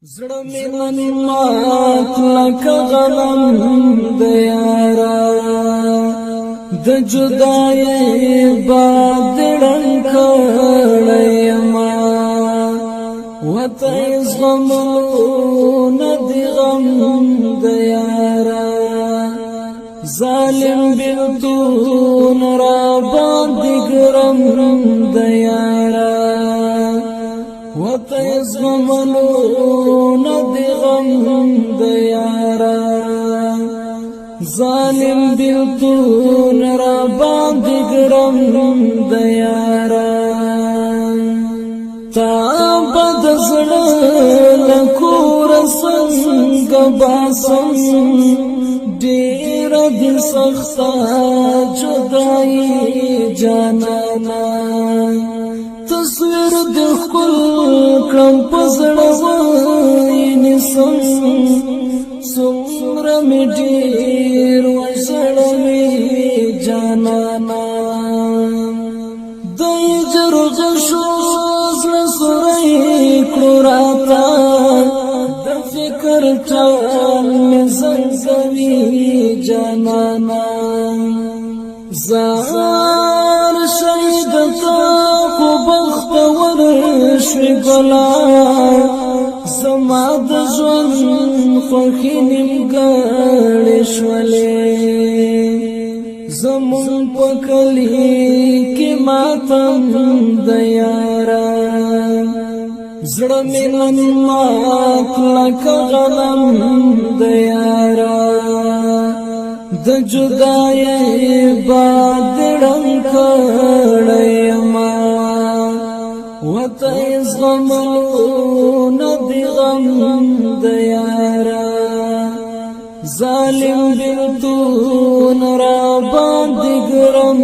زړه مې مات لکه غنم د یارا د جدای باد ړنګ کړی ما وته زغمونه دی غم د یارا ظالم بلتون را باندې ګرم د یارا وته زغمونه دی غم د یارا ظالم بلتون را باندې ګرم د یارا تا بد زړه لکور څنګه باسم ډېر د سخته جدایي جانانا تصویر د خپل کړم په زړه وینسم څومره مې ډېر وژړلې جانانا د جرغ شو زړه سوری کړو راته د فکر ټال مې زنګوي جانانا زار شهید تا خو بختور شوی ګلا زما د ژوند خوښي نیمګړې شولې زمون په کلي کې ماتم د یارا زړه مې مات لکه غنم د یارا د جدای باد ړنګ کړی ما وته زغمونه دی غم د یارا ظالم بلتون را باندې ګرم